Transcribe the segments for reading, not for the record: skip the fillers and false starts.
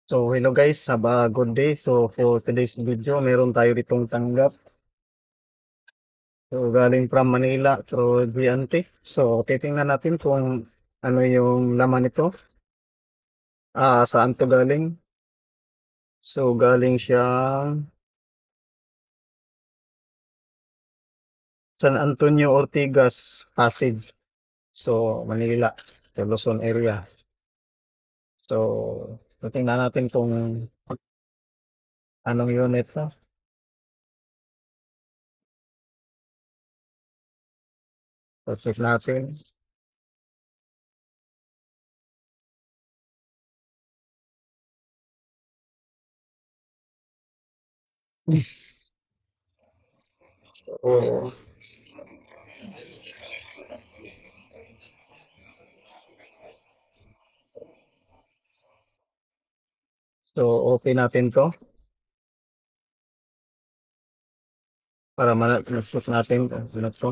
So hello guys, have a good day. So for today's video, meron tayo ditong tanggap. So galing from Manila through GNT. So titingnan natin kung ano yung laman nito. Saan to galing? So galing siya San Antonio Ortigas, Pasig. So Manila, sa Luzon area. So titingnan natin kung anong unit to. So check natin. So, so open natin to para ma-check natin kung ano to.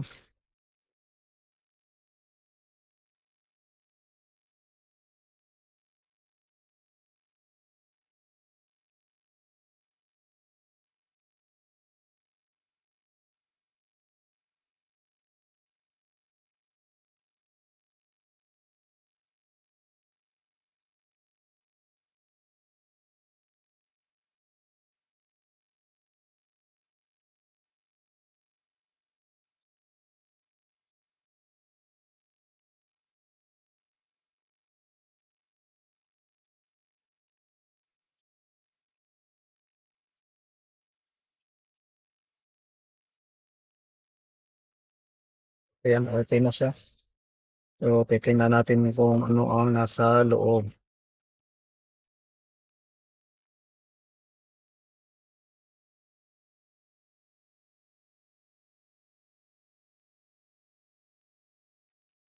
Ayan, okay na siya. So, titingnan natin kung ano ang nasa loob.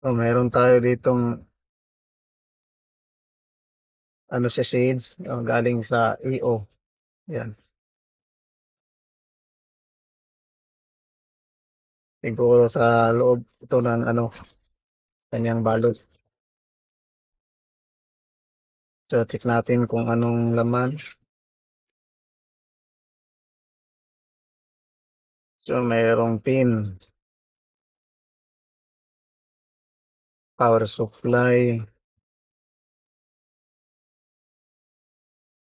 So, meron tayo ditong ano siya shades, galing sa EO. Yan. Siguro sa loob ito ng ano, kanyang balot. So, check natin kung anong laman. So, mayroong pin, power supply,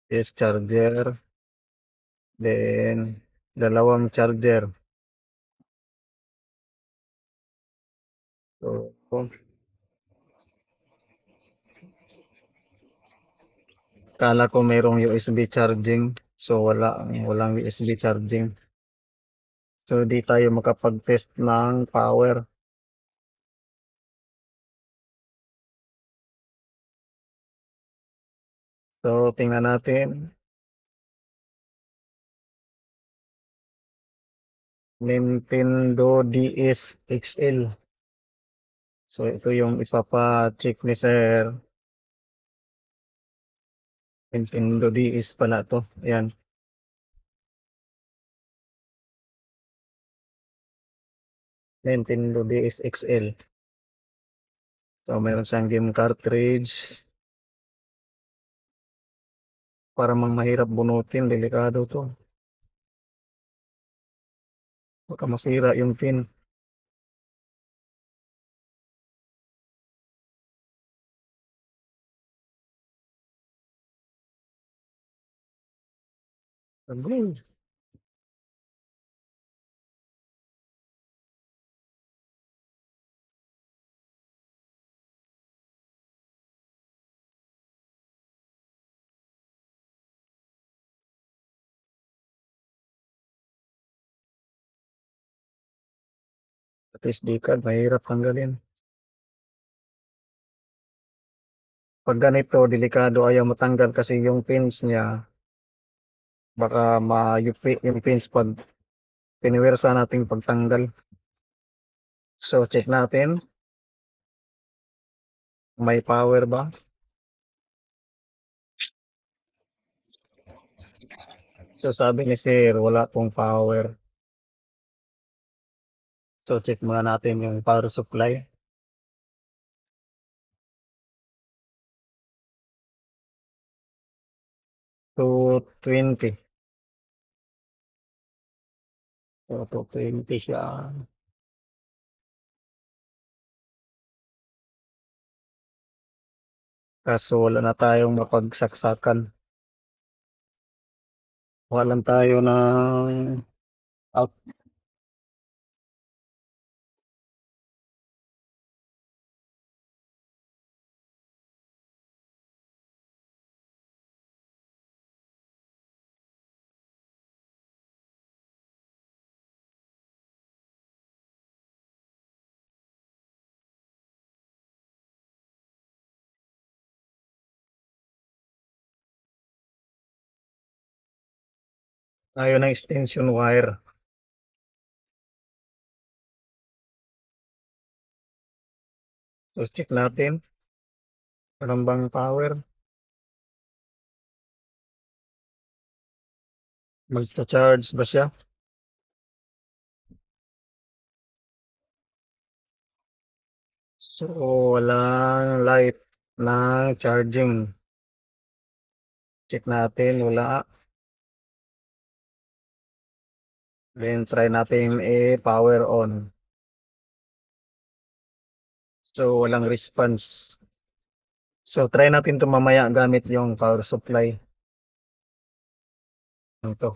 is charger, then dalawang charger. So, kala ko mayroong USB charging. So, walang USB charging. So, di tayo makapag-test ng power. So, tingnan natin. Nintendo DS XL. So, ito yung ipapa-check ni Sir. Nintendo DS pala to. Ayan. Nintendo DS XL. So, meron siyang game cartridge. Para mang mahirap bunutin. Delikado to. Baka masira yung pin. Agay. At SD card, mahirap tanggalin. Pag ganito, delikado ayaw matanggal kasi yung pins niya, baka mayupi yung pins pag piniwersa nating pagtanggal. So, check natin. May power ba? So, sabi ni Sir, wala pong power. So, check muna natin yung power supply. 220. So, 220 siya. Kaso wala na tayong mapagsaksakan. Wala lang tayo ng out. Tayo ng extension wire. So, check natin. Meron bang power? Magcha-charge ba siya? So, walang light na charging. Check natin, wala. Then, try natin i-power on. So, walang response. So, try natin ito mamaya gamit yung power supply. Ito.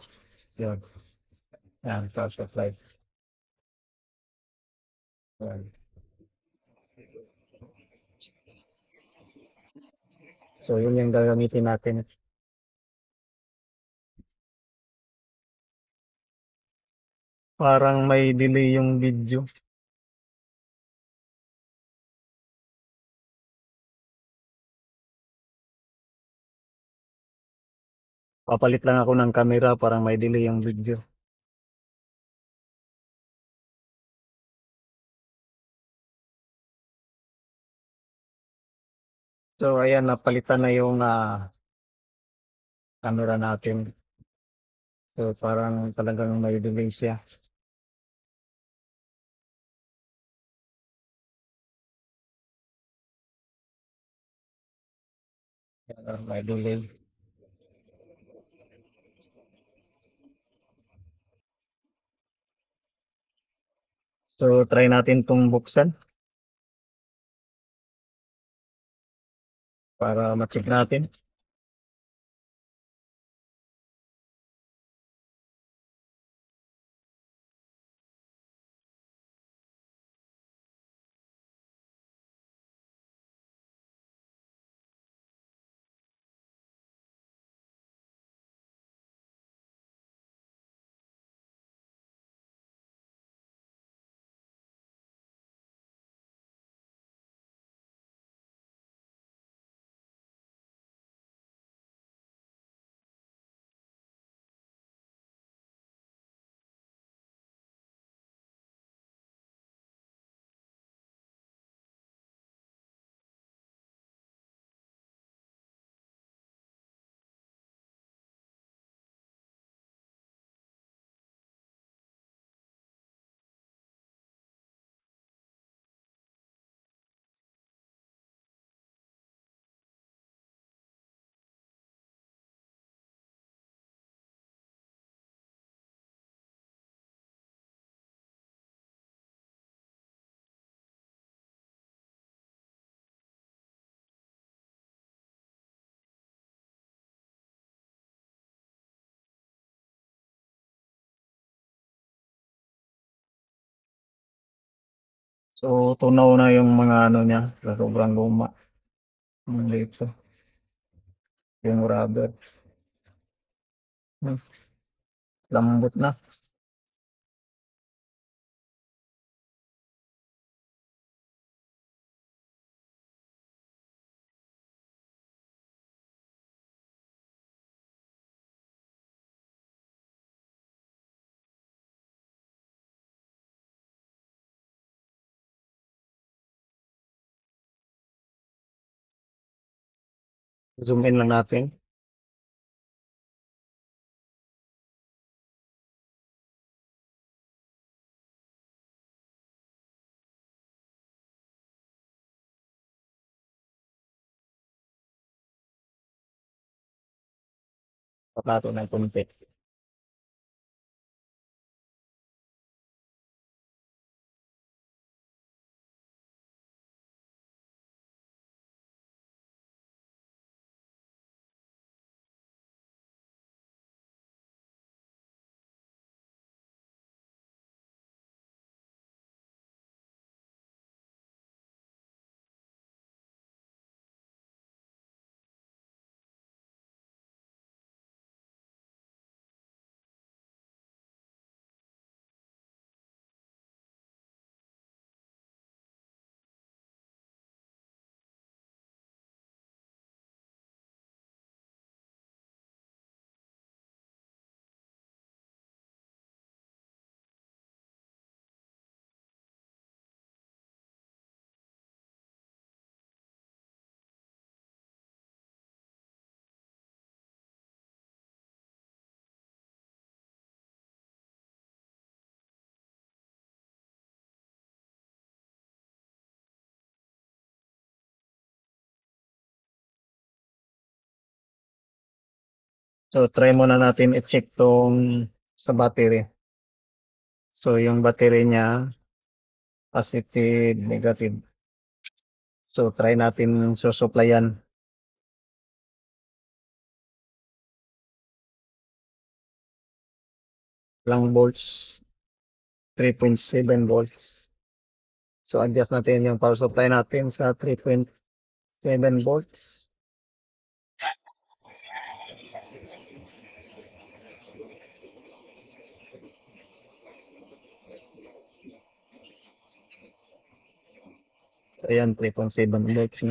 Yan. Yan, power supply. Yan. So, yun yung gagamitin natin. Parang may delay yung video. Papalit lang ako ng camera, parang may delay yung video. So, ayan, napalitan na yung camera natin. So, parang talagang may delay siya. May delay. So, try natin itong buksan para ma-check natin. So, tunaw na yung mga ano niya. Sobrang luma. Dito. Yung rubber. Hmm, lambot na. Zoom in lang natin. Papato ng konti. So, try muna natin i-check tong sa battery. So, yung battery niya, positive, negative. So, try natin susuplayan. Lang volts, 3.7 volts. So, adjust natin yung power supply natin sa 3.7 volts. So, ayan, 3.7 volts.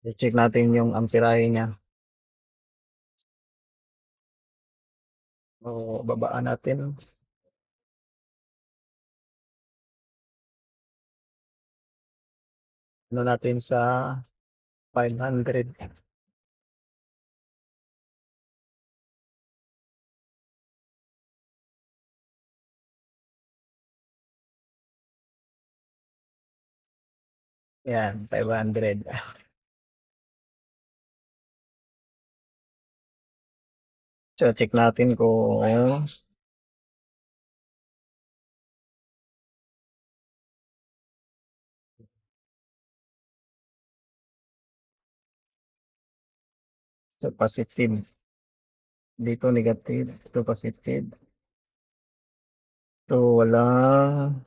I-check natin yung amperahe niya. O, babaan natin. Ano natin sa 500. Yan, 500. So, check natin kung so positive. Dito negative, ito positive. So, walang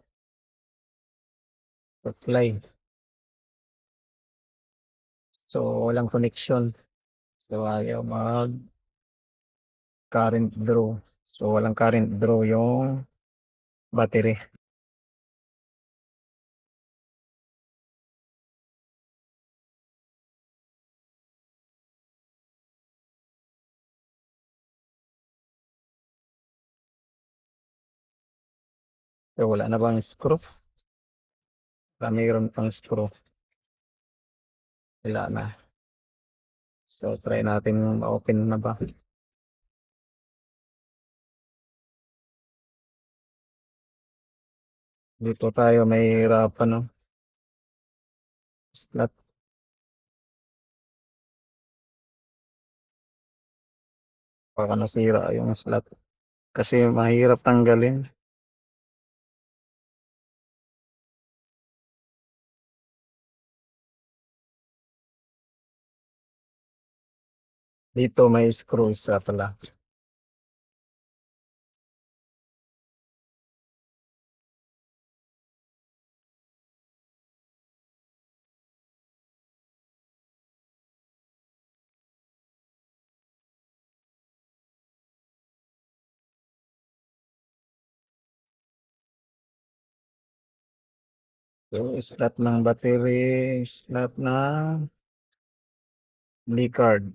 supply. So, walang connection. So, ayaw mag current draw. So, walang current draw yung battery. So, wala na bang screw? Mayroon pang screw. Wala na. So, try natin ma-open na ba. Dito tayo may hirapan, no? Slot. Baka nasira yung slot. Kasi mahirap tanggalin. Dito may screw sa pala. So, slot ng battery, slot ng B card.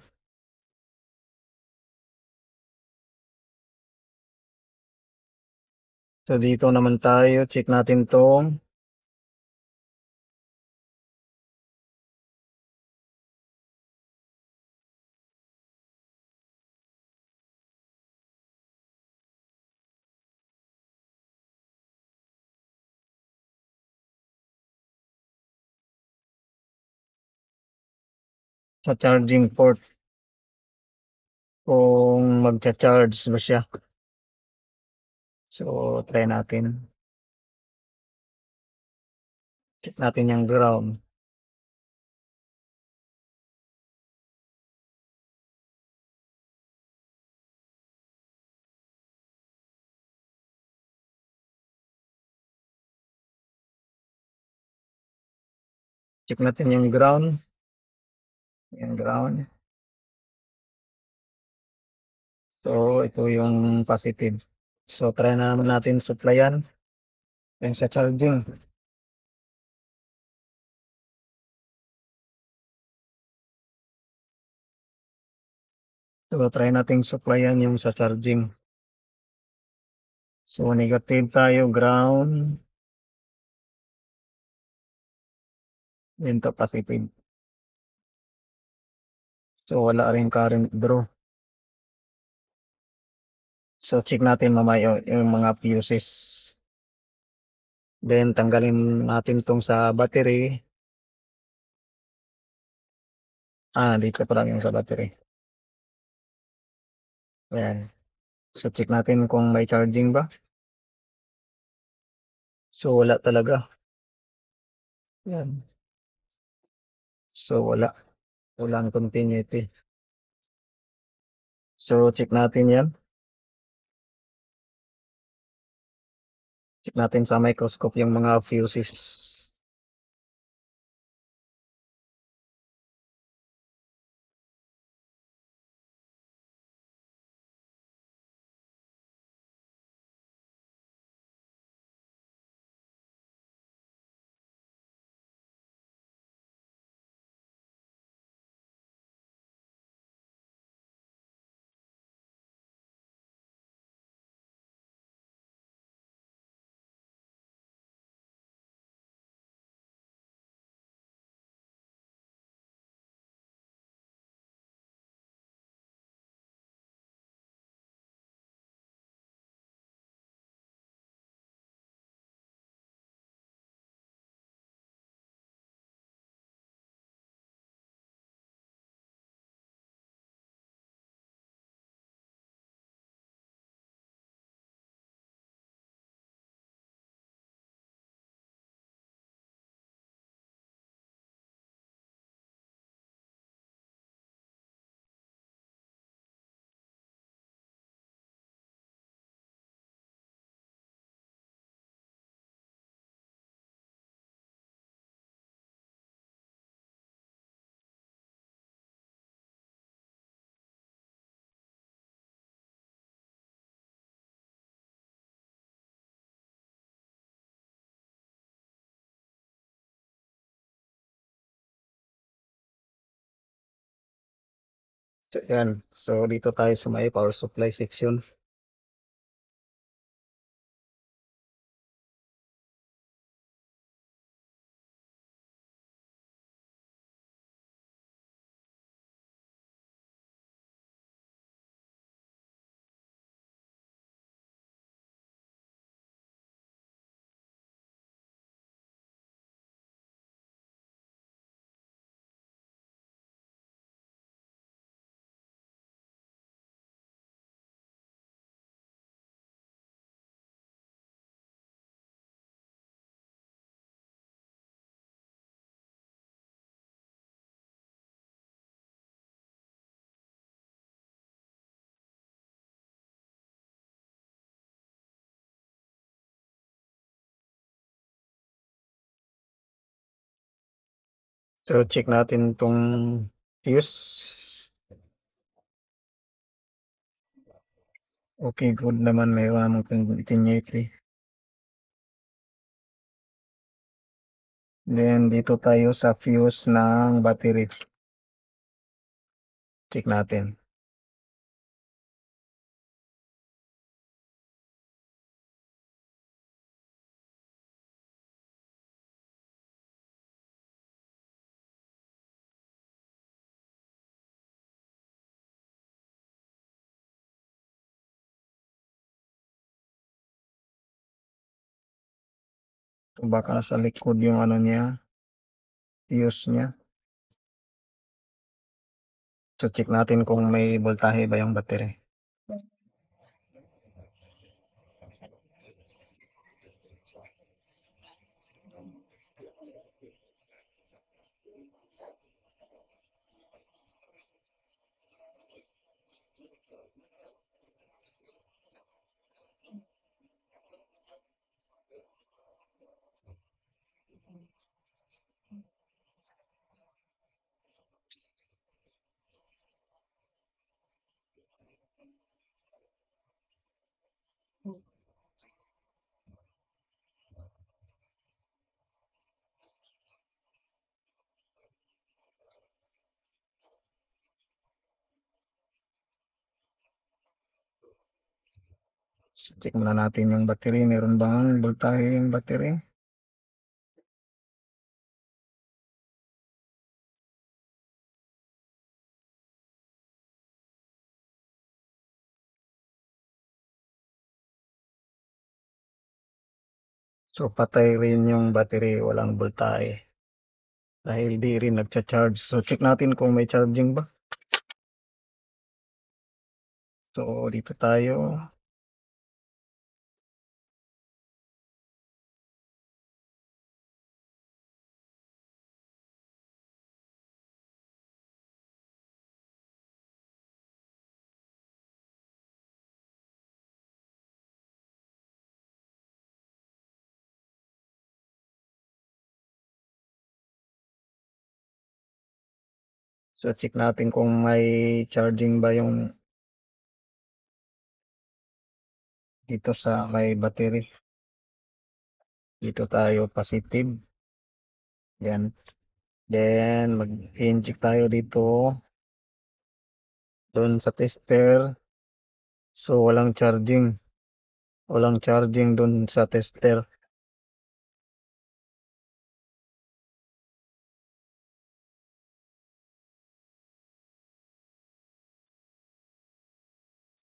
So, dito naman tayo. Check natin tong sa charging port kung magcha-charge ba siya. So, try natin. Check natin yung ground. Check natin yung ground. Yung ground. So, ito yung positive. So, try na naman natin supplyan yung sa charging. So, try nating supplyan yung sa charging. So, negative tayo, ground. Then to positive. So, wala rin current draw. So, check natin mamaya yung mga fuses. Then, tanggalin natin tong sa battery. Dito pa lang yung sa battery. Ayan. So, check natin kung may charging ba. So, wala talaga. Ayan. So, wala. Walang continuity. So, check natin yan. Check natin sa microscope yung mga fuses. So, yan. So, dito tayo sa may power supply section. So, check natin itong fuse. Okay, good naman. Mayroon namang continuity. Then, dito tayo sa fuse ng battery. Check natin. So, baka sa likod yung ano niya, fuse niya. So, check natin kung may voltahe ba yung battery. So, check muna natin yung battery. Meron bang voltahe yung battery? So, patay rin yung battery. Walang voltahe. Dahil di rin nagcha-charge. So, check natin kung may charging ba. So, dito tayo. So, check natin kung may charging ba yung dito sa may battery. Dito tayo positive. Yan. Then, mag-inject tayo dito. Doon sa tester. So, walang charging. Walang charging doon sa tester.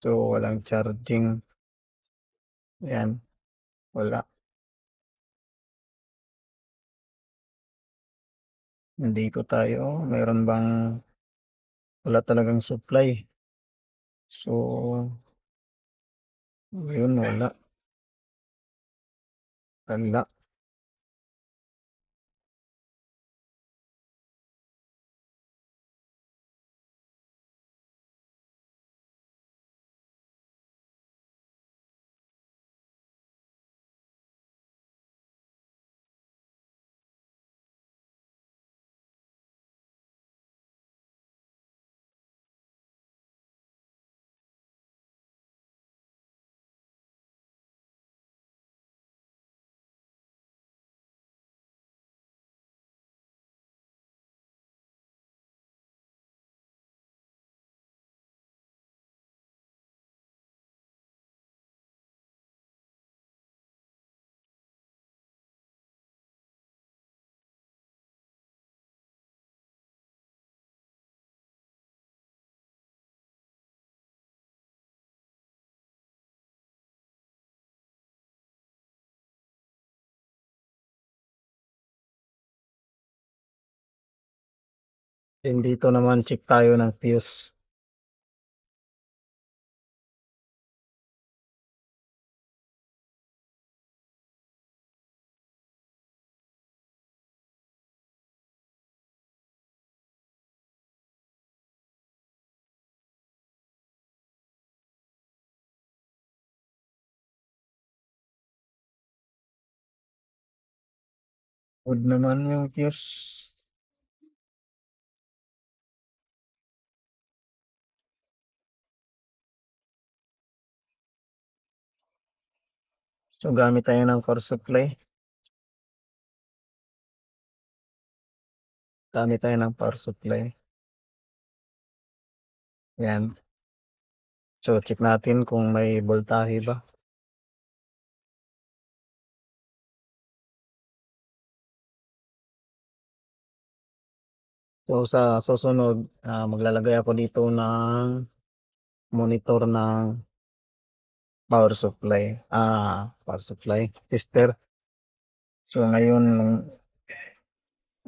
So, walang charging. Yan. Wala. Nandito tayo. Meron bang wala talagang supply. So, yun wala. Wala. Then dito naman check tayo ng fuse. Good naman yung fuse. So, gamit tayo ng power supply. Gamit tayo ng power supply. Yan. So, check natin kung may voltahe ba. So, sa susunod, maglalagay ako dito ng monitor ng power supply. Power supply. Tester. So, ngayon,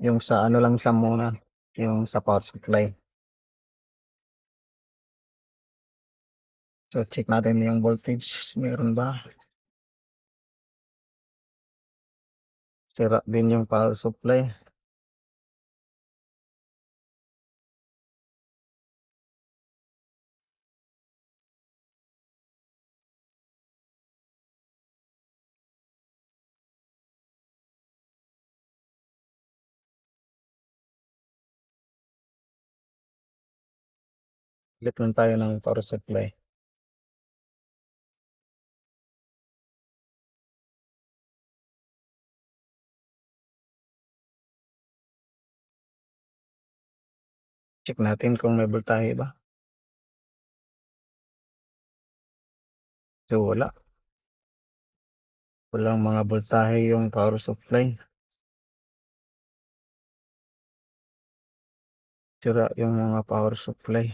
yung sa ano lang siya muna. Yung sa power supply. So, check natin yung voltage. Meron ba? Sira din yung power supply. Ulit lang tayo ng power supply. Check natin kung may voltahe ba. So, wala. Walang mga voltahe yung power supply. Sira yung mga power supply.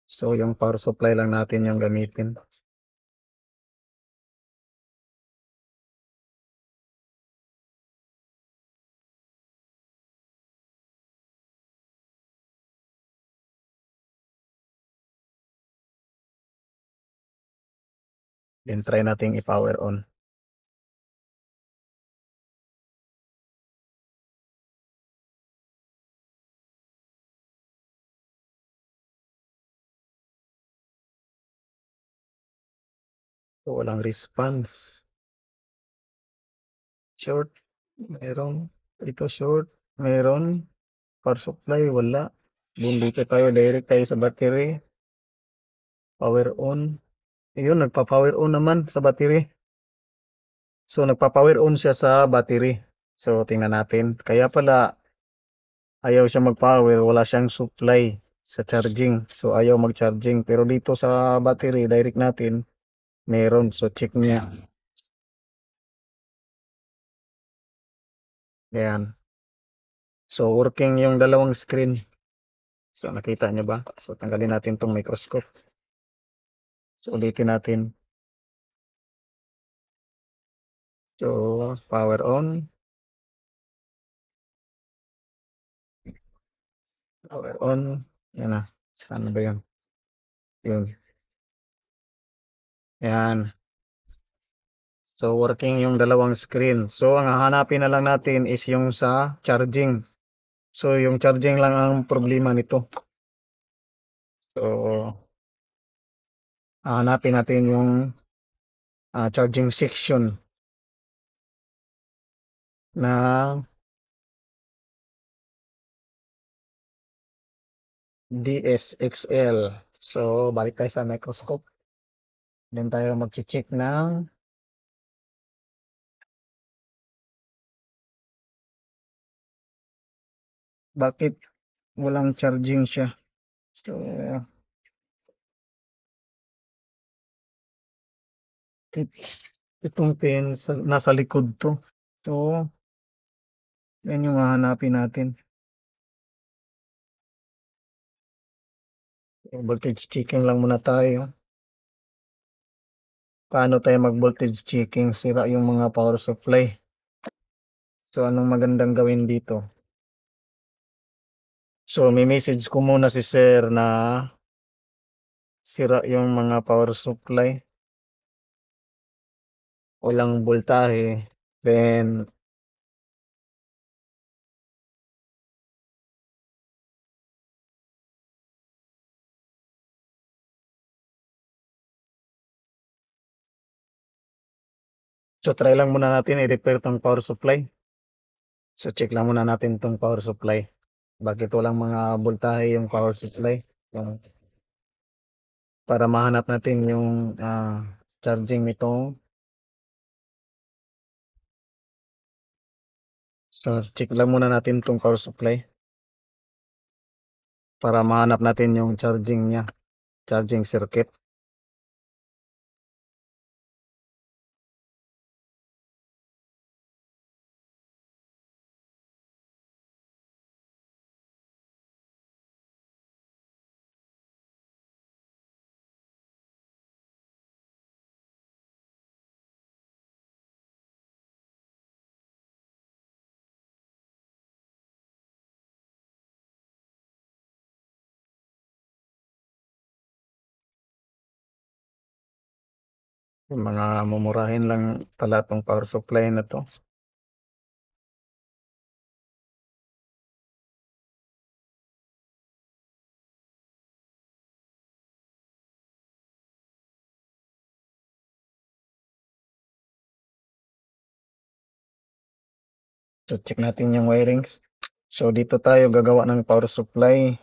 So, yung power supply lang natin yung gamitin. Then, try nating i-power on. So, walang response. Short. Meron. Ito short. Meron. Power supply. Wala. Then, dito tayo. Direct tayo sa battery. Power on. Ayun, nagpa-power on naman sa battery. So, nagpa-power on siya sa battery. So, tingnan natin. Kaya pala, ayaw siya mag-power. Wala siyang supply sa charging. So, ayaw mag-charging. Pero dito sa battery, direct natin, meron. So, check niya. Ayan. So, working yung dalawang screen. So, nakita niyo ba? So, tanggalin natin tong microscope. So, ulitin natin. So, power on. Power on. Yan na. Saan ba yun? Yun. Yan. So, working yung dalawang screen. So, ang hahanapin na lang natin is yung sa charging. So, yung charging lang ang problema nito. So, hahanapin natin yung charging section na DSXL. So, balik tayo sa microscope. Then tayo mag-check ng bakit walang charging siya. So, itong pin nasa likod to. So, yan yung hahanapin natin. Voltage checking lang muna tayo. Paano tayo mag-voltage checking? Sira yung mga power supply. So, anong magandang gawin dito? So, may message ko muna si sir na sira yung mga power supply. Walang voltahe. Then, so try lang muna natin i-repair tong power supply. So, check lang muna natin tong power supply. Bakit walang mga voltahe yung power supply? So, para mahanap natin yung charging nitong. So, check lang muna natin tong power supply para mahanap natin yung charging niya, charging circuit. Mga mumurahin lang pala 'tong power supply na 'to. So, check natin yung wirings. So, dito tayo gagawa ng power supply.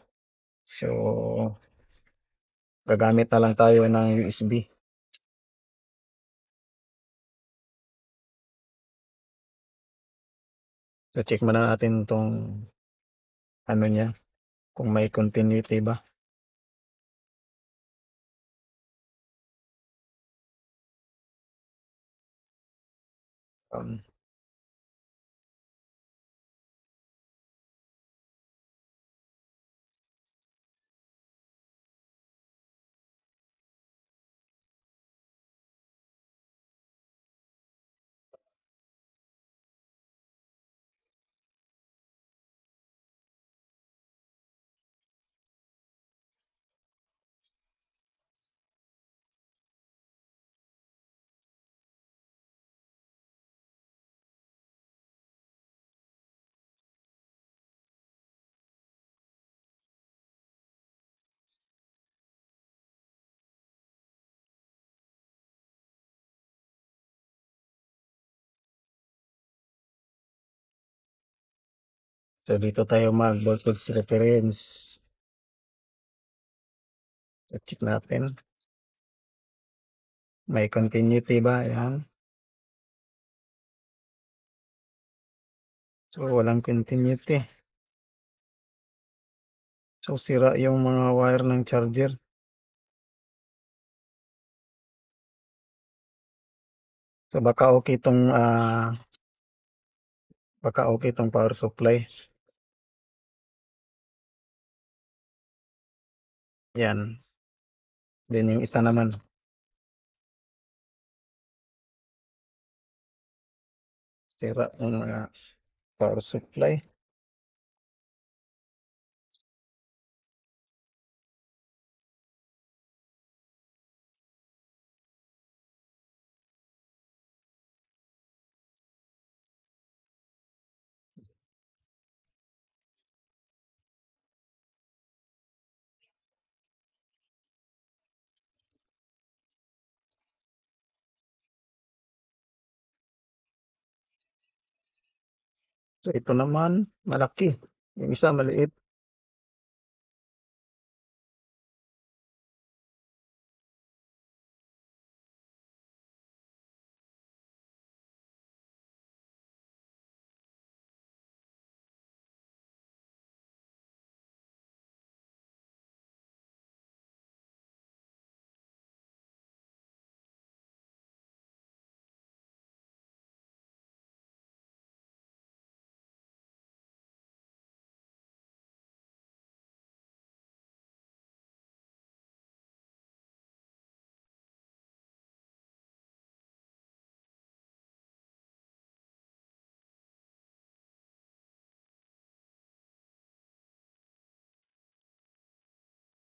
So, gagamit na lang tayo ng USB. So, check muna natin tong ano niya, kung may continuity ba. Um, so, dito tayo mag-voltage reference. So, check natin. May continuity ba? Ayan. So, walang continuity. So, sira yung mga wire ng charger. So, baka okay tong power supply. Yan. Then yung isa naman, sira yung mga power supply. So, ito naman, malaki. Yung isa maliit.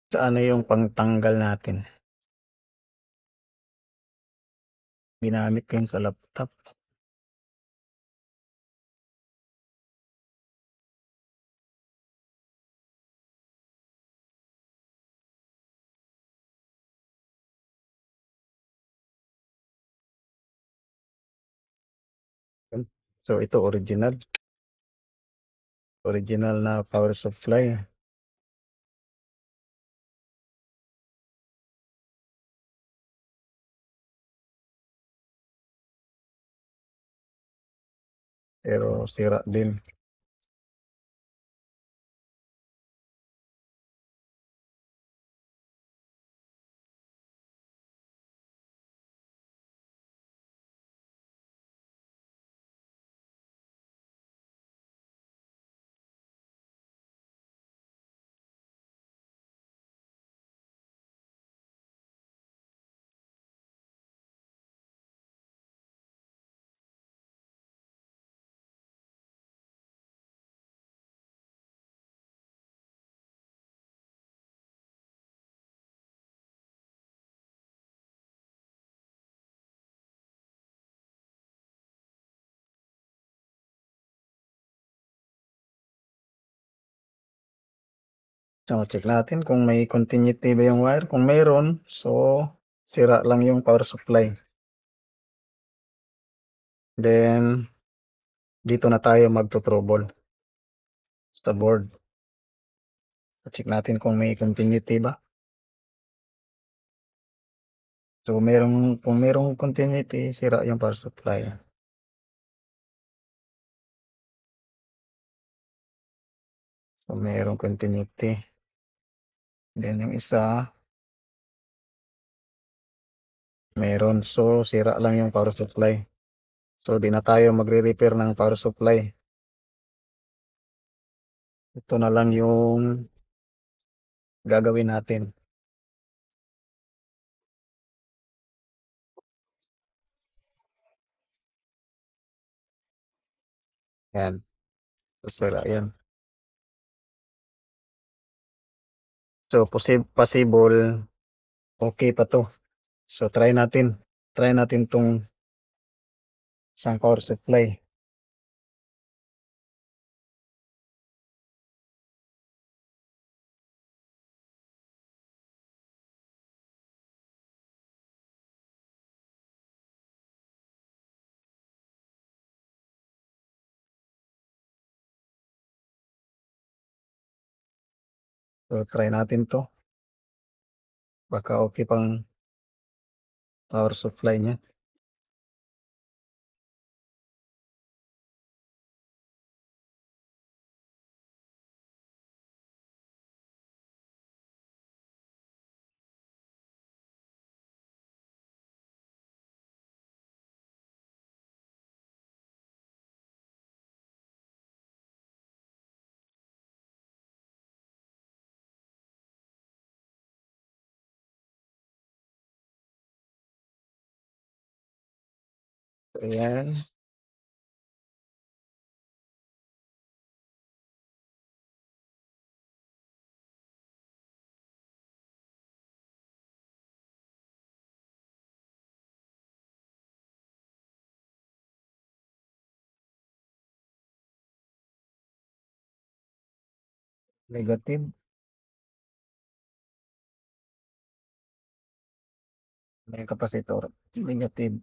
Saan na yung pangtanggal natin? Ginamit ko yun sa laptop. So, ito original. Original na power supply. Pero sira din. So, check natin kung may continuity ba yung wire. Kung mayroon, so sira lang yung power supply. Then, dito na tayo magto-trouble sa board. So, check natin kung may continuity ba. So, kung merong continuity, sira yung power supply. So, merong continuity. Then, yung isa, meron. So, sira lang yung power supply. So, di na tayo magre-repair ng power supply. Ito na lang yung gagawin natin. Yan. So, sira yan. So, possible, okay pa to. So, try natin. Try natin tong isang power supply. So, try natin to. Baka okay pang power supply niya. So, ayan. Negative. May capacitor. Negative.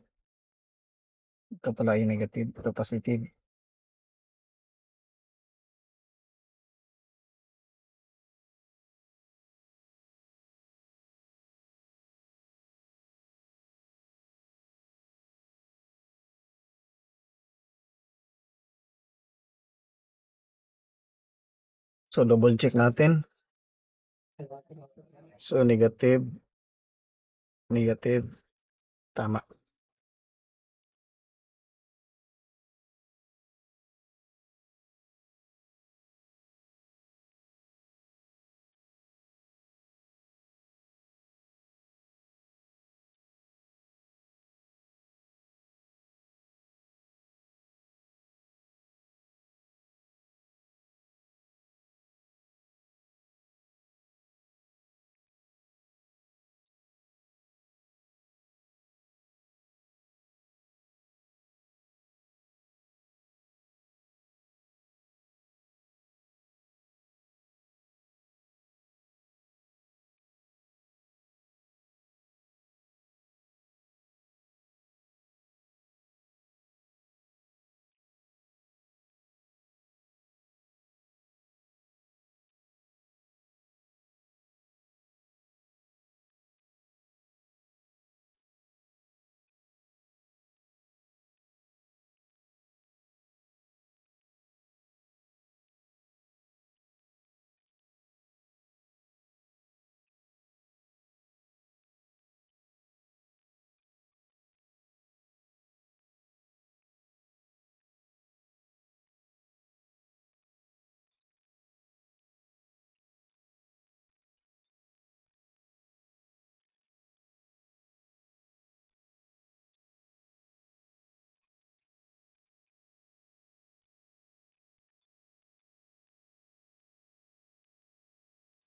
Ito pala yung negative. Ito positive. So, double check natin. So, negative. Negative. Tama.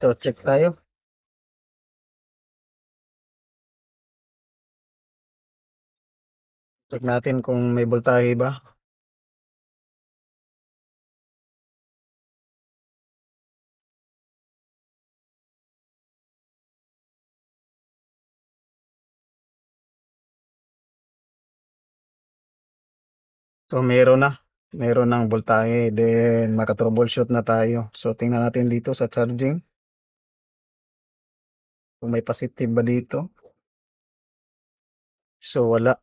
So, check tayo. Check natin kung may voltahe ba. So meron ng voltahe, then maka-troubleshoot na tayo. So tingnan natin dito sa charging kung may positive ba dito. So wala.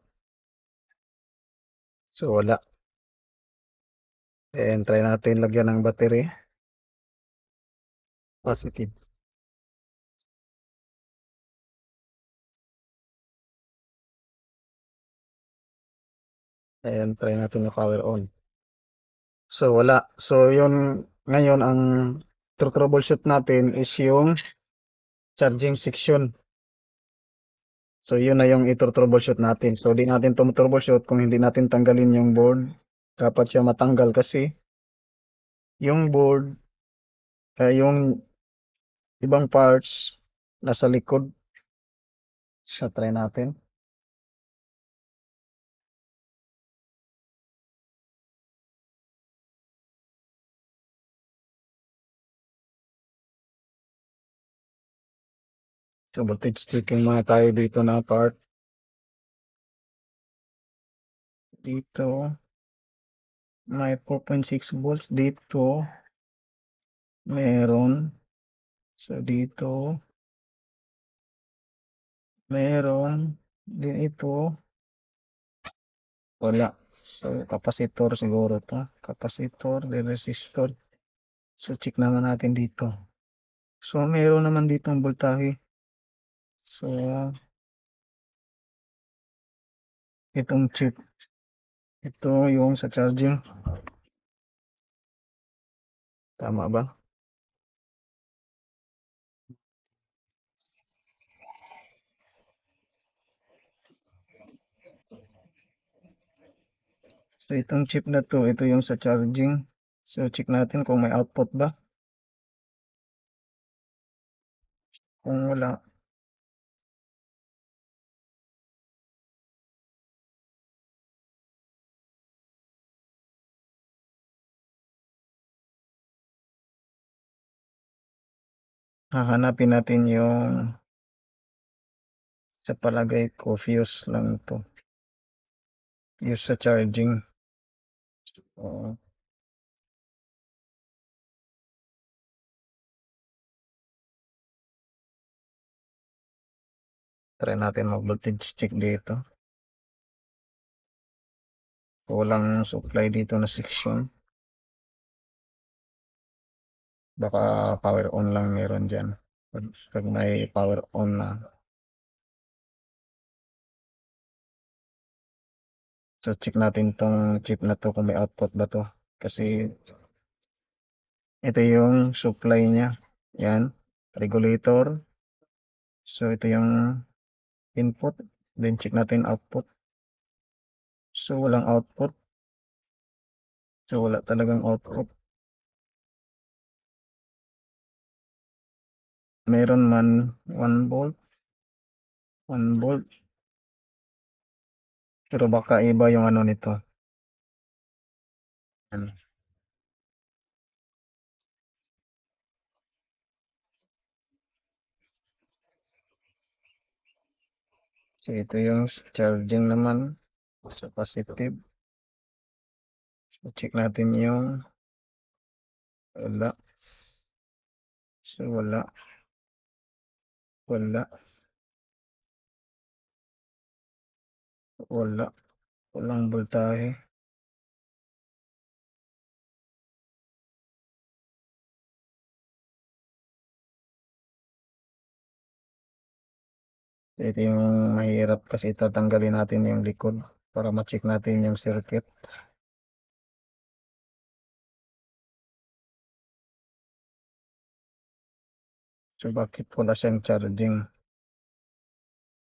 So wala. Then try natin lagyan ng battery. Positive. And try natin yung power on. So wala. So yun ngayon ang troubleshoot natin is yung charging section. So yun na yung troubleshoot natin. So di natin troubleshoot kung hindi natin tanggalin yung board. Dapat siya matanggal kasi yung board, yung ibang parts nasa likod. So try natin. So voltage checking muna tayo dito na part. Dito may 4.6 volts dito. Meron. So dito meron din ito. Wala. So capacitor siguro to. Capacitor, then resistor. So check naman natin dito. So meron naman dito ang voltahe. So itong chip, ito yung sa charging. Tama ba? So itong chip na to, ito yung sa charging. So check natin kung may output ba. Kung wala, hahanapin natin yung sa palagay ko fuse lang to. Fuse sa charging. So, try natin mag voltage check dito. Walang supply dito na section. Baka power on lang meron dyan. Pag may power on na. So check natin tong chip na to kung may output ba to. Kasi ito yung supply niya. Yan. Regulator. So ito yung input. Then check natin output. So walang output. So wala talagang output. Meron man 1 volt. 1 volt. Pero baka iba yung ano nito. Yan. So ito yung charging naman. So positive. So check natin yung wala. So wala. Wala. Wala. Walang voltahe. Ito yung mahirap kasi tatanggalin natin yung likod para ma-check natin yung circuit. So bakit wala siyang charging?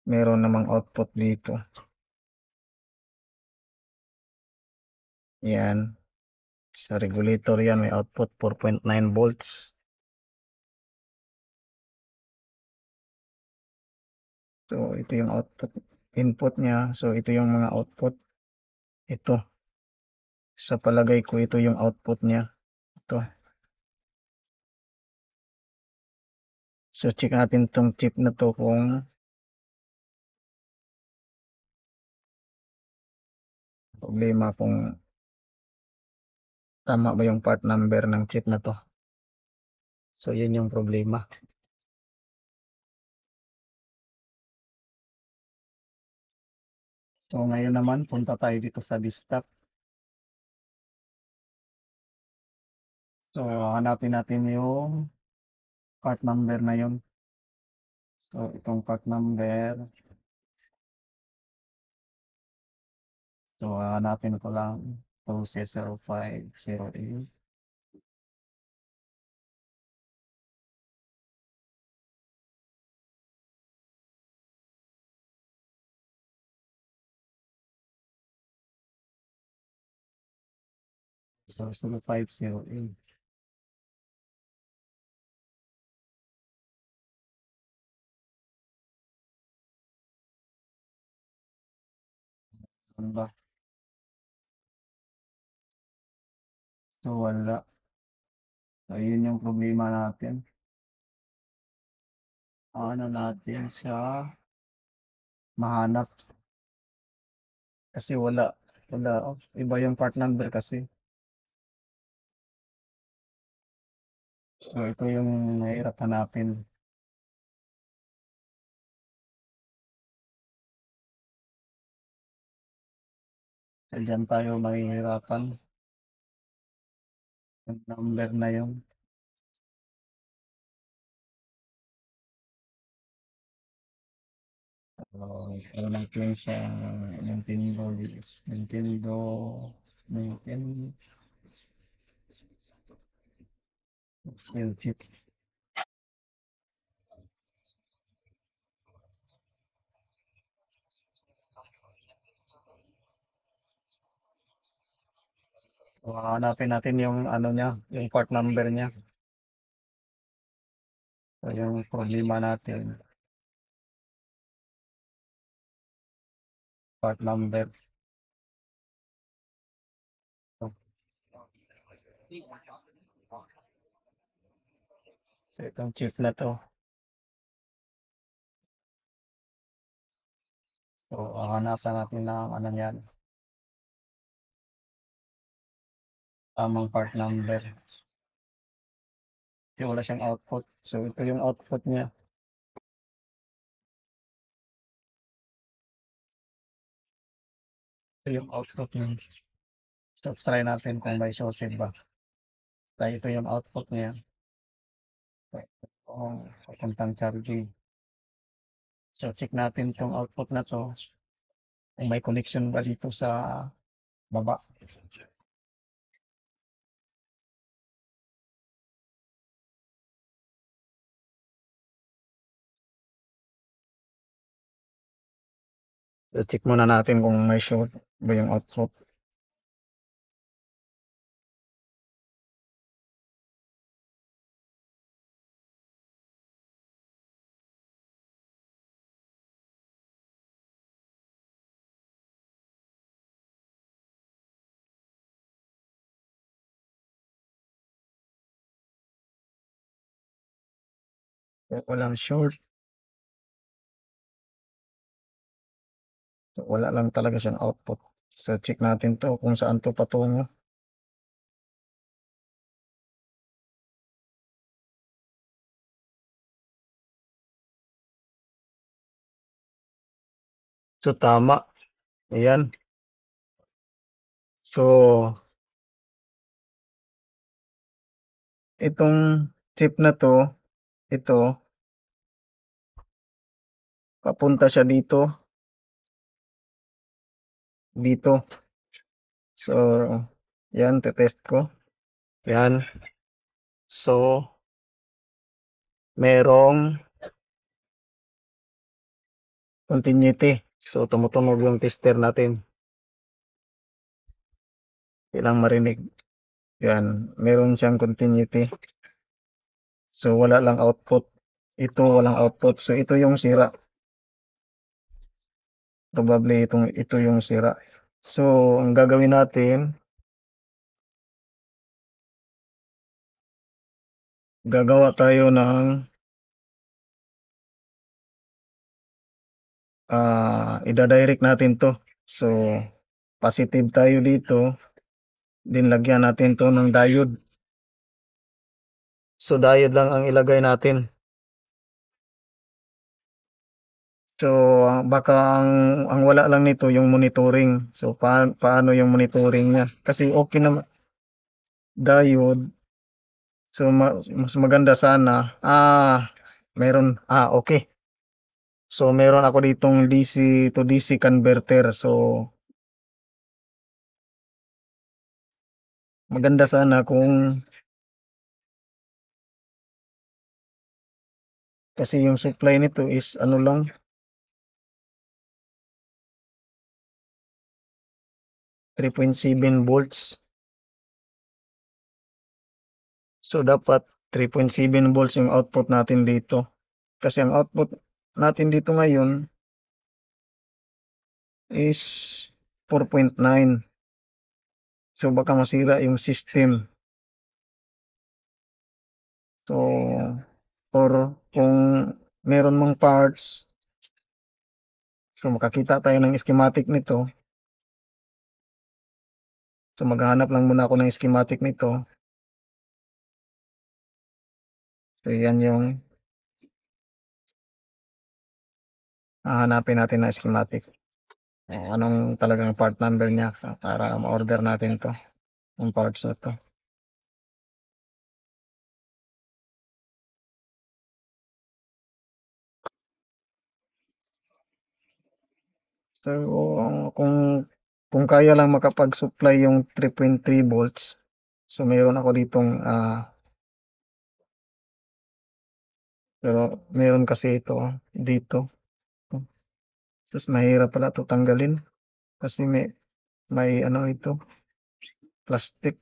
Meron namang output dito. Yan. Sa regulator yan may output 4.9 volts. So ito yung output input niya. So ito yung mga output. Ito. Sa palagay ko ito yung output niya. Ito. So check natin tong chip na to kung Problema kung tama ba yung part number ng chip na 'to. So, yun yung problema. So, ngayon naman punta tayo dito sa desktop. So, hanapin natin yung part number na yun. So, itong part number. So, hanapin ko lang 2C0508. So, 0508. Ano ba? So, wala. So, yun yung problema natin. Ano natin siya mahanap. Kasi wala. Wala. Oh, iba yung part number kasi. So, ito yung mahirap hanapin. So, dyan tayo mahihirapan. Yung number na yun. So, ano natin sa Nintendo, Nintendo, Nintendo, skill chip. So, hanapin natin yung ano niya, yung part number niya. So, yung problema natin, part number. So, itong chip na to. So, hanapan natin ng ano yan, tamang part number. Kasi wala siyang output. So, ito yung output niya. Ito yung output niya. So, try natin kung may shorted ba. Tayo ito yung output niya. Kung papuntang charging. So, check natin itong output na to. Kung may connection ba dito sa baba. So, check muna natin kung may short ba yung output. So, walang short. So, wala lang talaga siyang output. So, check natin to kung saan to patungo. So, tama. Ayan. So, itong chip na to, ito, papunta siya dito, dito. So, yan, tetest ko. Yan. So, merong continuity. So, tumutunog yung tester natin. Kailang marinig. Yan, meron siyang continuity. So, wala lang output. Ito, walang output. So, ito yung sira. Probably ito yung sira. So, ang gagawin natin, gagawa tayo ng ida-direct natin to. So, positive tayo dito, then lagyan natin 'to ng diode. So, diode lang ang ilagay natin. So, baka ang wala lang nito yung monitoring. So, paano yung monitoring niya? Kasi okay naman diode. So, mas maganda sana. Okay. So, meron ako ditong DC to DC converter. So, maganda sana kung kasi yung supply nito is ano lang, 3.7 volts. So, dapat 3.7 volts yung output natin dito. Kasi ang output natin dito ngayon is 4.9. So, baka masira yung system. So, or kung meron mang parts, so makakita tayo ng schematic nito. So, maghahanap lang muna ako ng schematic nito. So, yan yung hahanapin natin na schematic. Anong talagang part number niya para ma-order natin to, yung parts na to. So, kung kaya lang makapag-supply yung 3.3 volts, so meron ako ditong, pero meron kasi ito dito. Tapos mahirap pala ito tanggalin kasi may ano ito, plastic.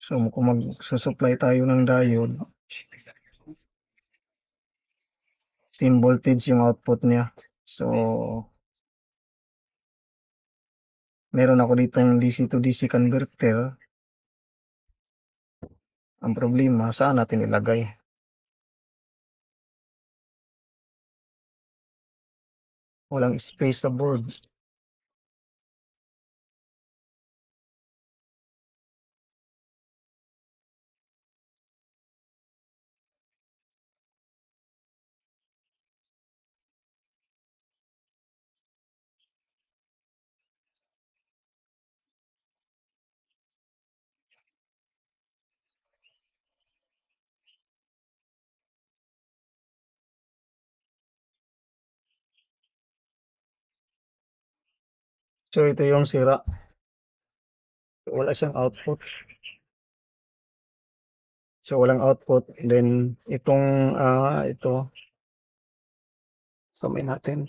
So, kung mag-supply tayo ng diode, same voltage yung output niya. So, meron ako ditong DC to DC converter. Ang problema, saan natin ilagay? Walang space sa board. So, ito yung sira. Wala siyang output. So, walang output. Then, ito, samay natin.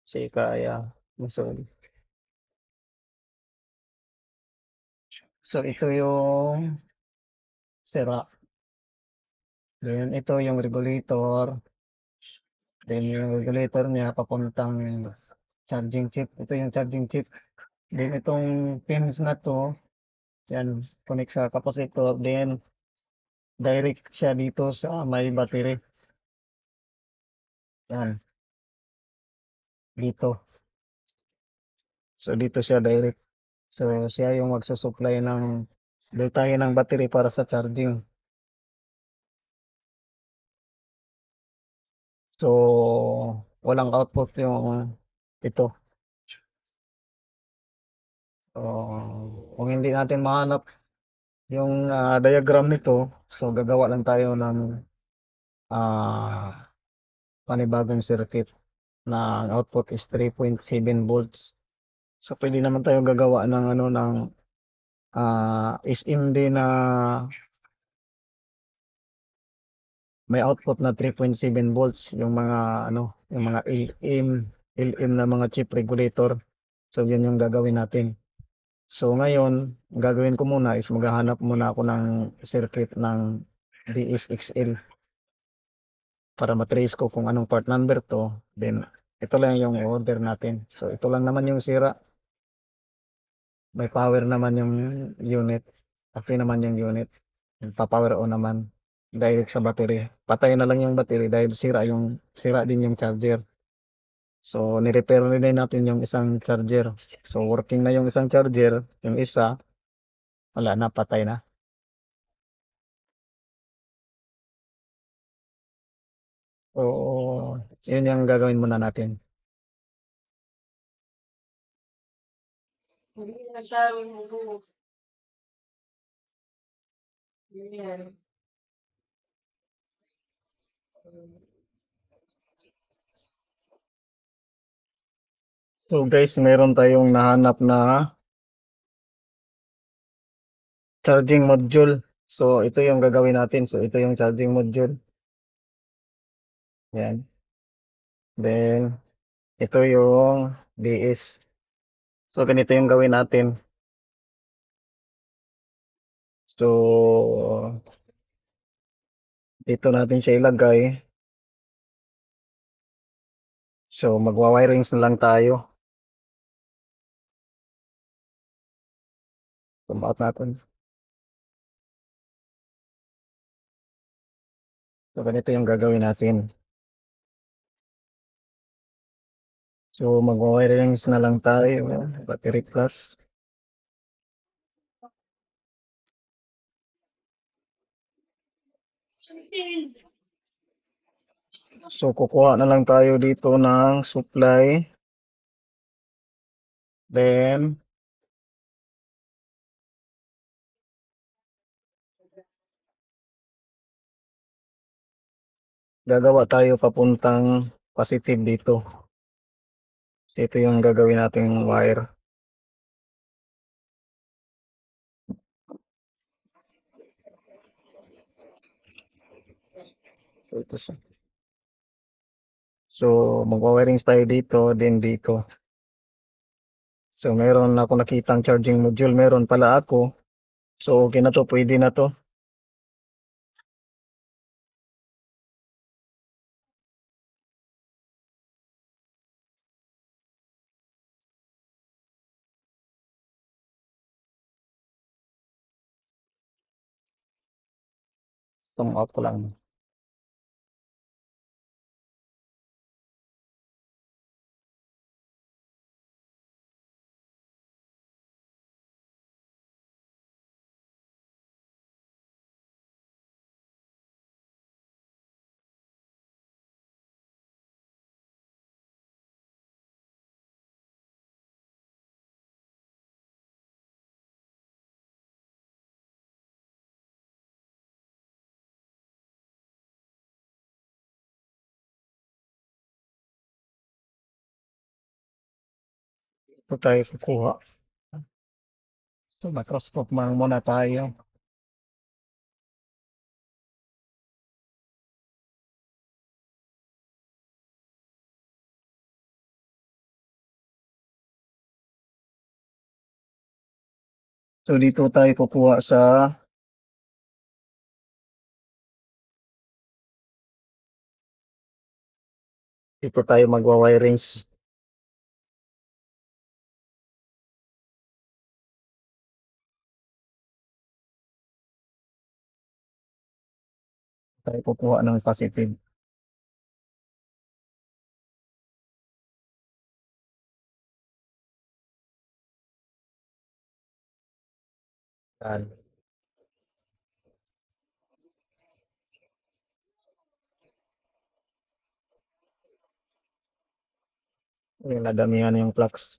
Kasi kaya. So, ito yung sira. Then, ito yung regulator. Then, yung regulator niya papuntang charging chip. Ito yung charging chip. Then, itong pins na to, yan, connect sa capacitor. Then, direct siya dito sa may battery. Yan, dito. So, dito siya direct. So, siya yung magsusupply ng voltahe ng battery para sa charging. So, walang output yung ito. So, kung hindi natin mahanap yung diagram nito, so gagawa lang tayo ng panibagong circuit na ang output is 3.7 volts. So, pwede naman tayo gagawa ng SMD na may output na 3.7 volts, yung mga yung mga LM na mga chip regulator. So, yun yung gagawin natin. So, ngayon, ang gagawin ko muna is maghahanap muna ako ng circuit ng DSXL. para matrace ko kung anong part number 'to, then ito lang yung i-order natin. So, ito lang naman yung sira, may power naman yung unit, okey naman yung unit, nagpa-power on naman, direct sa battery. Patay na lang yung battery dahil sira din yung charger. So, ni-repair din natin yung isang charger. So, working na yung isang charger, yung isa wala na, patay na. Oo, yun yung gagawin muna natin. So guys, meron tayong nahanap na charging module. So ito yung gagawin natin. So ito yung charging module. Yan. Then ito yung DS. So ganito yung gawin natin. So dito natin siya ilagay. So magwa-wirings na lang tayo. Sumaot natin. So ganito yung gagawin natin. So magwa-wirings na lang tayo. Battery plus. So kukuha na lang tayo dito ng supply. Then gagawa tayo papuntang positive dito. So ito yung gagawin nating wire. So ito siya. So magwa-wirings tayo dito, then dito. So meron ako nakitang charging module, meron pala ako. So okay na to, pwede na to. Itong out ko lang. Ito tayo kukuha. So microscope man muna tayo. So dito tayo kukuha sa dito tayo magwa-wirings. Tayo kukuha ng positive. Yan. Yung nadamihan yung flux.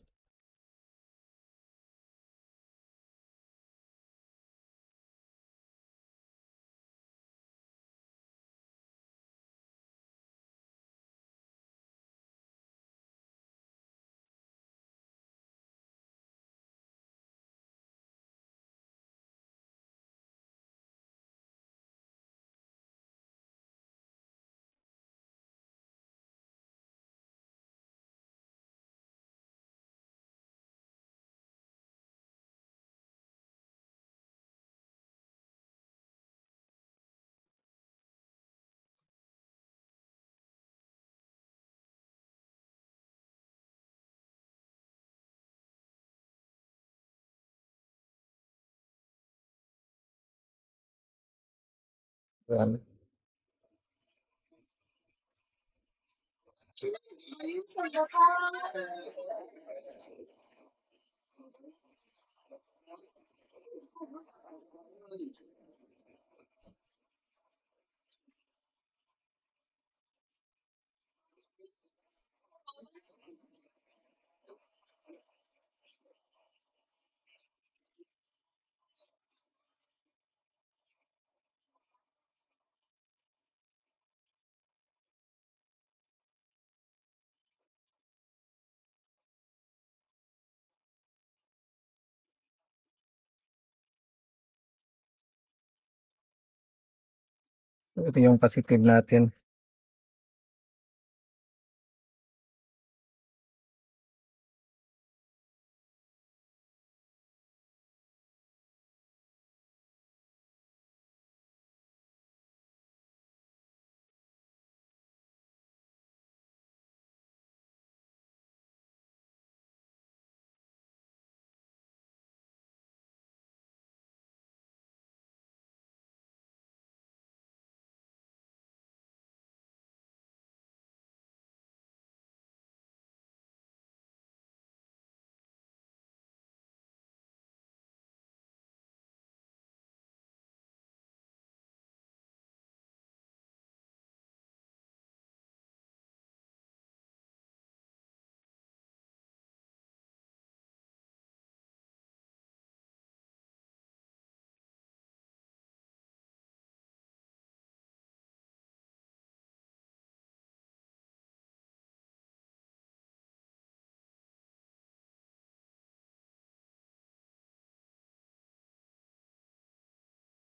Yan. So, ito yung positive natin.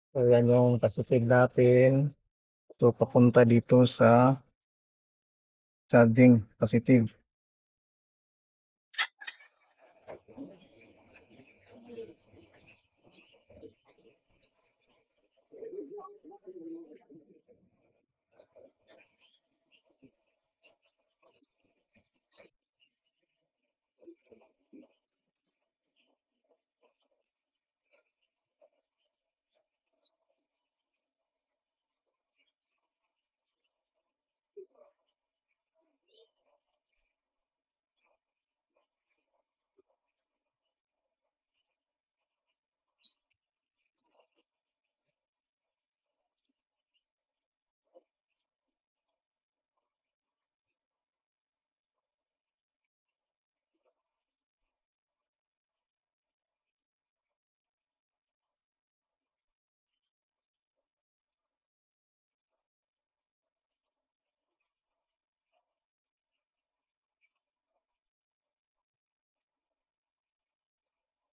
So, yan yung positive natin. So, papunta dito sa charging positive.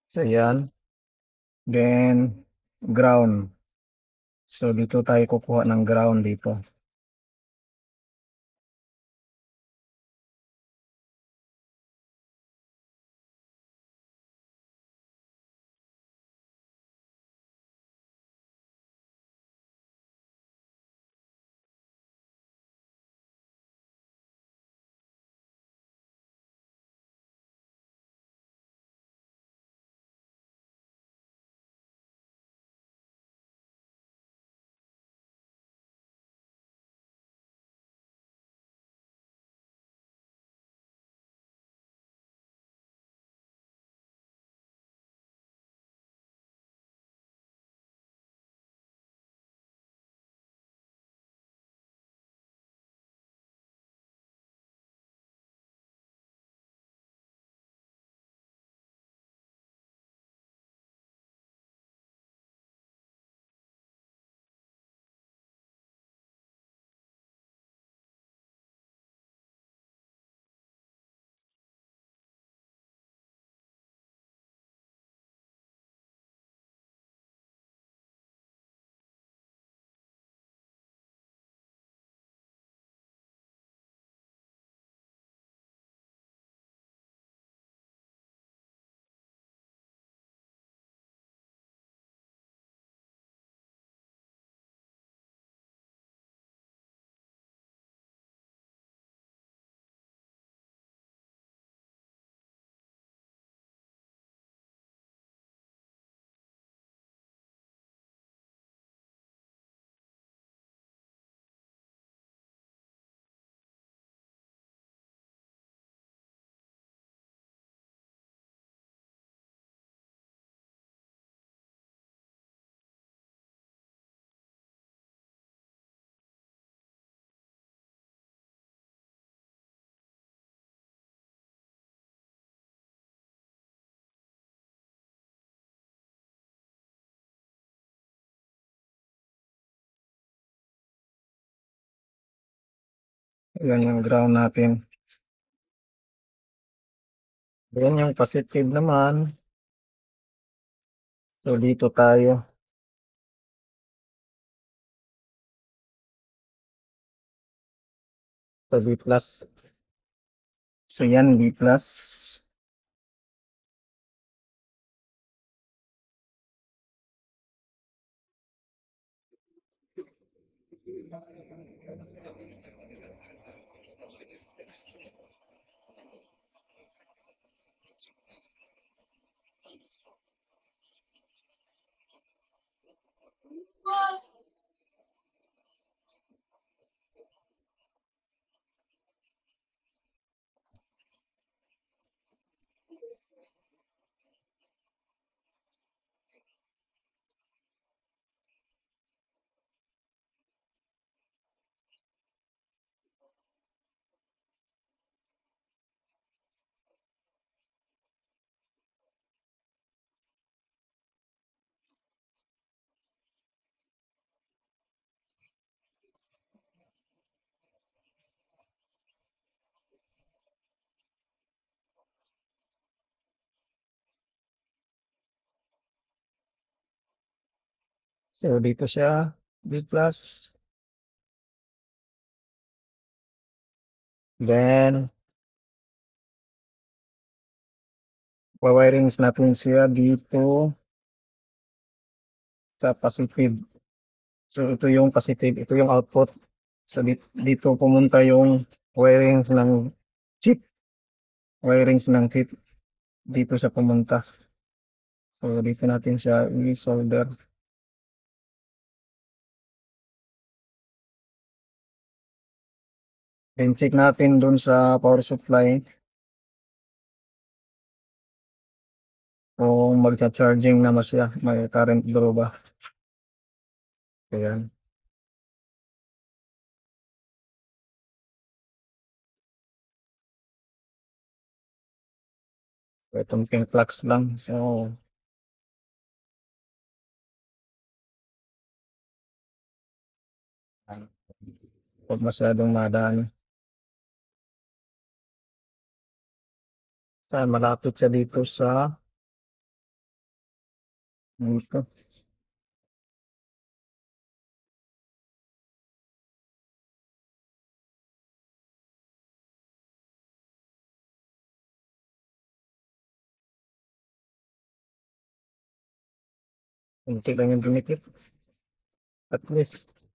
So, yan. Then, ground. So, dito tayo kukuha ng ground dito. Yan yung ground natin. Yan yung positive naman. So, dito tayo sa B+. So, yan B+. So, dito siya, B+. Then, wawirings natin siya dito sa positive. So, ito yung positive, ito yung output. So, dito pumunta yung wirings ng chip. Wirings ng chip. Dito siya pumunta. So, dito natin siya i-solder. Then, check natin dun sa power supply kung magcha-charging naman siya. May current draw ba? Ayan. So, itong pink flux lang. So, huwag masyadong madaan. Saan malapit siya dito sa dito. Kunti lang yung dumikit. At least,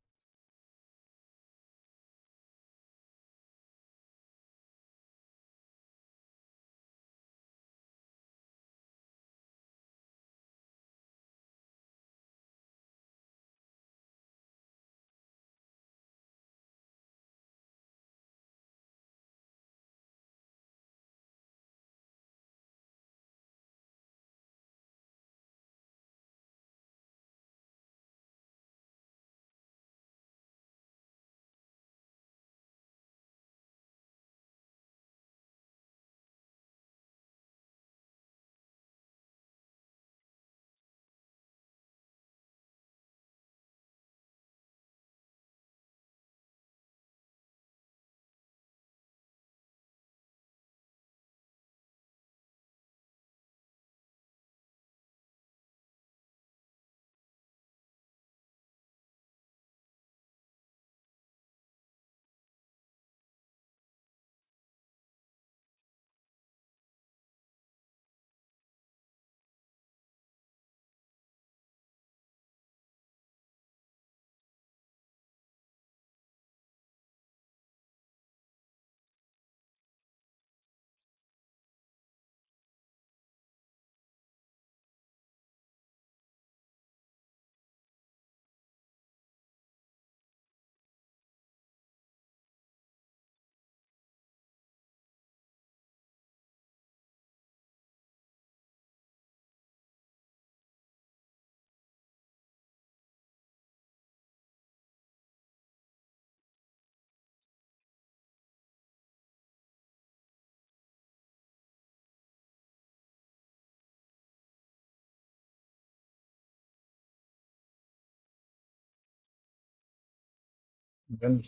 yun.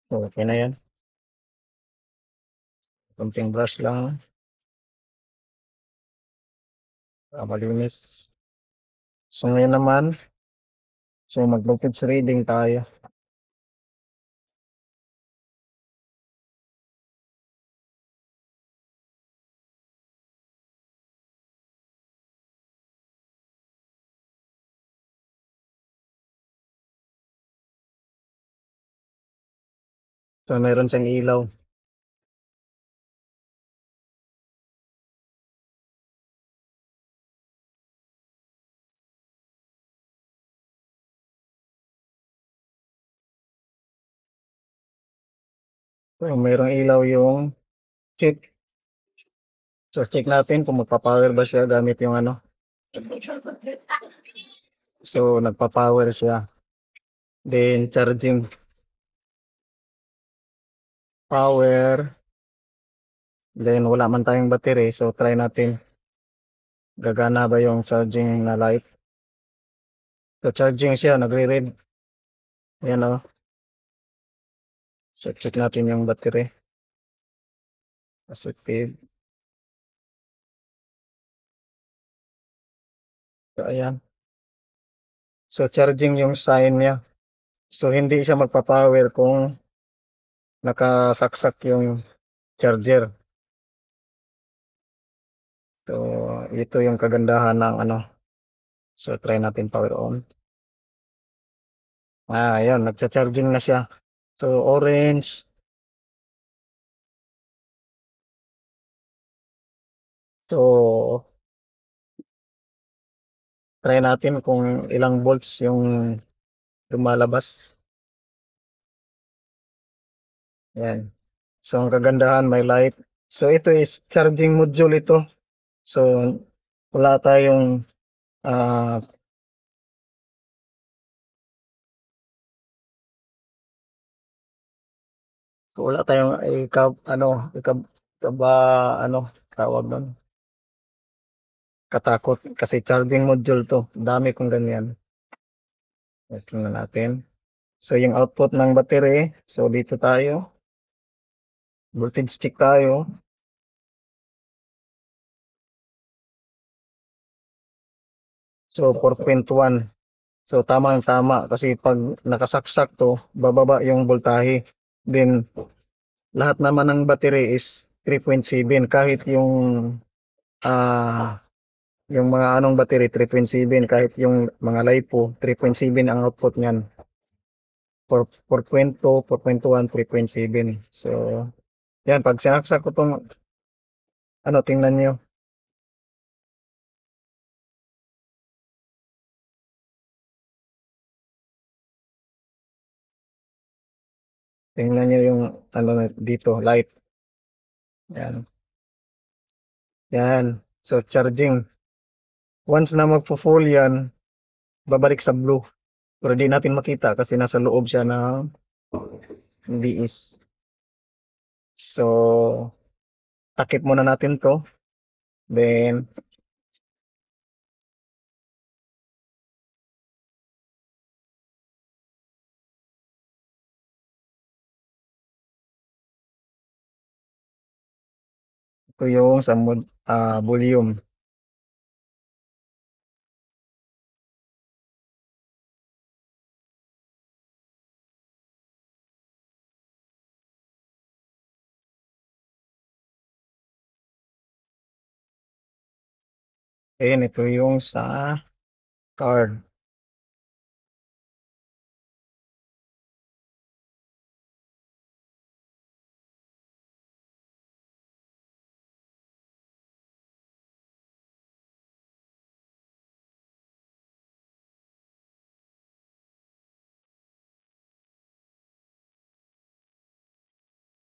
Okay na yan. Konting brush lang para malinis. So ngayon naman, so mag-voltage reading tayo. So meron siyang ilaw. So merong ilaw yung chip. So check natin kung magpa-power ba siya gamit yung ano. So nagpa-power siya. Then charging power. Then wala man tayong battery. So try natin. Gagana ba yung charging na light? So charging siya, nagre-red. Ayan o. So check natin yung battery. Positive. So ayan. So charging yung sign niya. So hindi siya magpa-power kung nakasaksak yung charger. So ito yung kagandahan ng ano. So try natin power on. Ayan, nagcha-charging na siya. So orange. So try natin kung ilang volts yung lumalabas. Ayan. So ang kagandahan may light. So ito is charging module ito. So wala tayong ah wala tayong ano ikaba ano tawag nun katakot kasi charging module to. Dami kong ganyan. Tingnan natin. So yung output ng battery. So dito tayo. Voltage check tayo. So 4.1. So tamang-tama kasi pag nakasaksak to, bababa yung voltahe. Then lahat naman ng battery is 3.7 kahit ah yung mga anong battery 3.7 kahit yung mga LiPo 3.7 ang output niyan. 4.2, 4.1, 3.7. So yan pag sinaksak ko tong ano tingnan niyo. Tingnan niyo yung ano dito light. Yan. Yan. So charging. Once na magpo-full yan, babalik sa blue. Pero di natin makita kasi nasa loob siya ng DS. So, takip muna natin to. Then, ito yung sa volume. Ayan, ito yung sa card.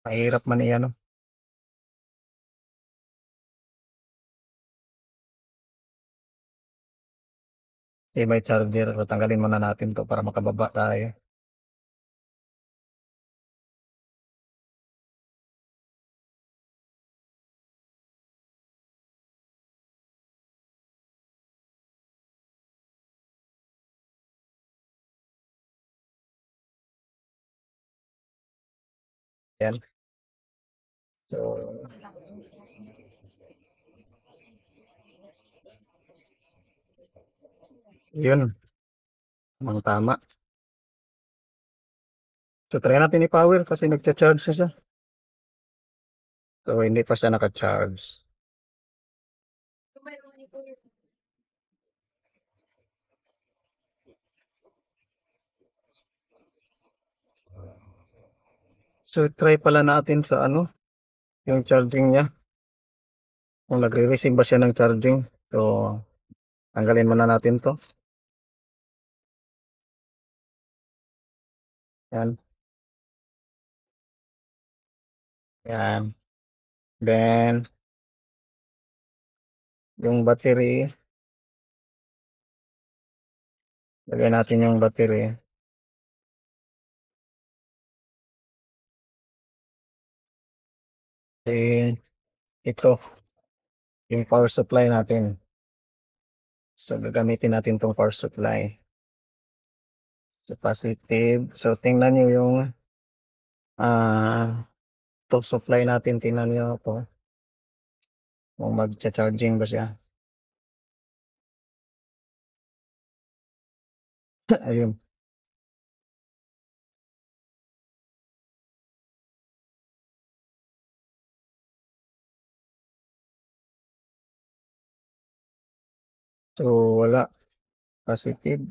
Mahirap man iyan. No? Kasi may charger. So, tanggalin muna natin to para makababa tayo. Yan. So, yun. Ang tama. So, try natin i-power kasi nagcha-charge na siya. So, hindi pa siya naka-charge. So, try pala natin sa ano, yung charging niya. Kung nagre-receive ba siya ng charging. So, tanggalin muna natin to. Yan. Yan. Then, yung battery, lagay natin yung battery. Then, ito, yung power supply natin. So, gagamitin natin tong power supply. So, positive. So, tingnan nyo yung to supply natin. Tingnan nyo to. Kung mag-charging ba siya. Ayun. So, wala. Positive.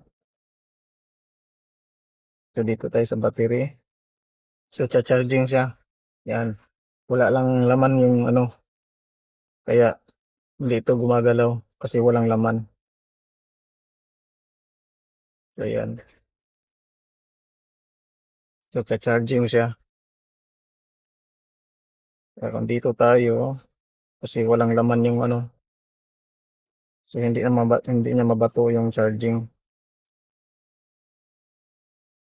So, dito tayo sa battery. So, charging siya. Yan. Wala lang laman yung ano. Kaya, hindi ito gumagalaw. Kasi walang laman. So, yan. So, charging siya. Kaya kung dito tayo, kasi walang laman yung ano. So, hindi niya mabato yung charging.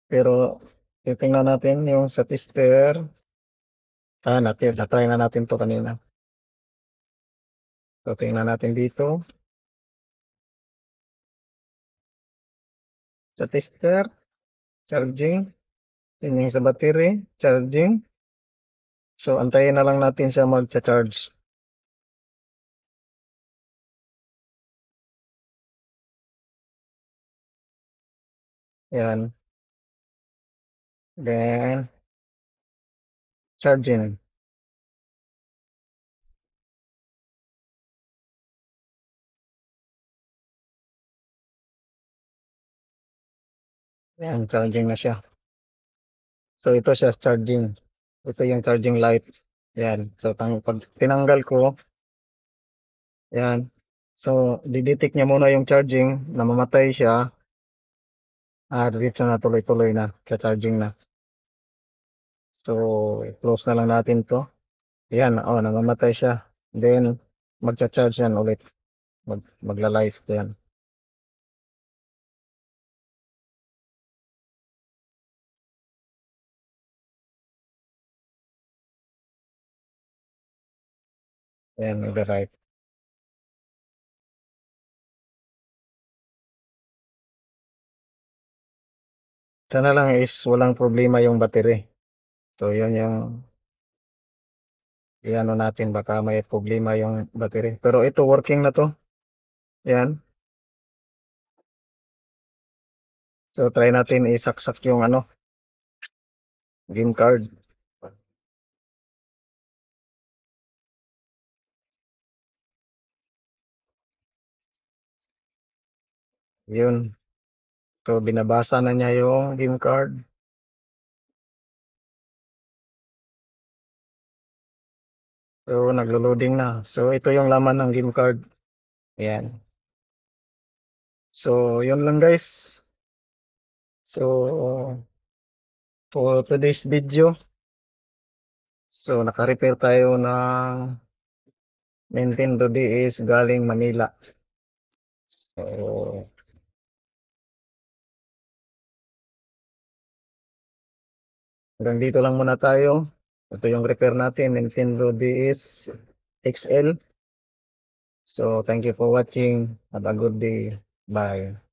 Pero, titingnan natin yung sa tester. Na-try na natin to kanina. So, tingnan natin dito. Sa tester, charging. Yun yung sa battery, charging. So, antayin na lang natin siya mag-charge. Yan. Then, charging. Yan, charging na siya. So, ito siya charging. Ito yung charging light. Yan. So, pag tinanggal ko, yan. So, didetect niya muna yung charging, namamatay siya. Diretso na tuloy-tuloy na, sa charging na. So, close na lang natin to. Yan, namamatay siya. Then, magcha-charge yan ulit. Magla-live yan. Yan, magla-live. Sana lang is walang problema yung battery. So, yun yung iano natin, baka may problema yung battery. Pero ito, working na to. Yan. So, try natin isaksak yung ano, game card. Yun. So, binabasa na niya yung game card. So, naglo-loading na. So, ito yung laman ng game card. Yan. So, yun lang guys. So, for today's video, so naka-repair tayo ng Nintendo DS galing Manila. So, hanggang dito lang muna tayo. Ito yung repair natin, Nintendo DS XL. So, thank you for watching. Have a good day. Bye.